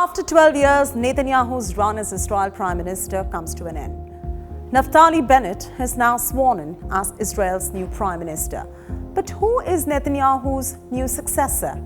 after 12 years, Netanyahu's run as Israel Prime Minister comes to an end. Naftali Bennett is now sworn in as Israel's new Prime Minister. But who is Netanyahu's new successor?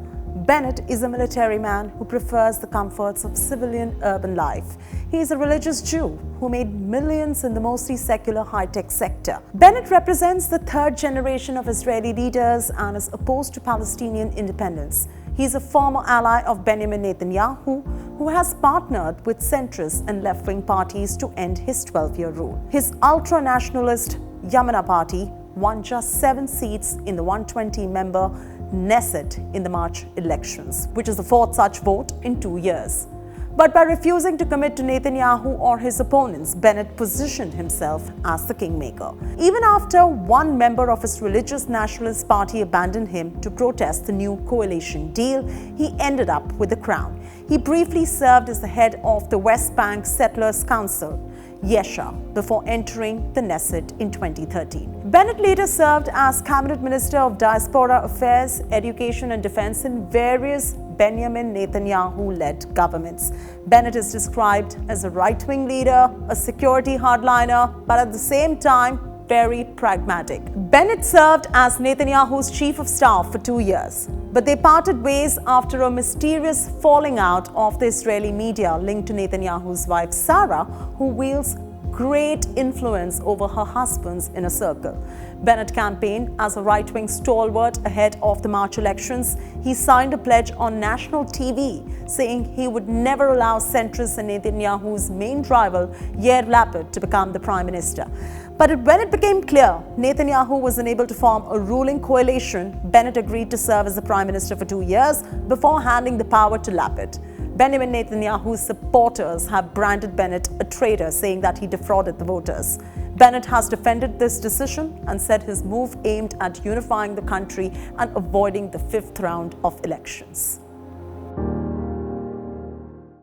Bennett is a military man who prefers the comforts of civilian urban life. He is a religious Jew who made millions in the mostly secular high-tech sector. Bennett represents the third generation of Israeli leaders and is opposed to Palestinian independence. He is a former ally of Benjamin Netanyahu, who has partnered with centrist and left-wing parties to end his 12-year rule. His ultra-nationalist Yamina party won just 7 seats in the 120-member Knesset in the March elections, which is the 4th such vote in 2 years. But by refusing to commit to Netanyahu or his opponents, Bennett positioned himself as the kingmaker. Even after one member of his religious nationalist party abandoned him to protest the new coalition deal, he ended up with the crown. He briefly served as the head of the West Bank Settlers Council, Yesha, before entering the Knesset in 2013. Bennett later served as Cabinet Minister of Diaspora Affairs, Education and Defense in various Benjamin Netanyahu-led governments. Bennett is described as a right-wing leader, a security hardliner, but at the same time, very pragmatic. Bennett served as Netanyahu's chief of staff for 2 years, but they parted ways after a mysterious falling out of the Israeli media linked to Netanyahu's wife Sarah, who wields great influence over her husband's inner circle. Bennett campaigned as a right-wing stalwart ahead of the March elections. He signed a pledge on national TV saying he would never allow centrists and Netanyahu's main rival, Yair Lapid, to become the prime minister. But when it became clear Netanyahu was unable to form a ruling coalition, Bennett agreed to serve as the prime minister for 2 years before handing the power to Lapid. Benjamin Netanyahu's supporters have branded Bennett a traitor, saying that he defrauded the voters. Bennett has defended this decision and said his move aimed at unifying the country and avoiding the 5th round of elections.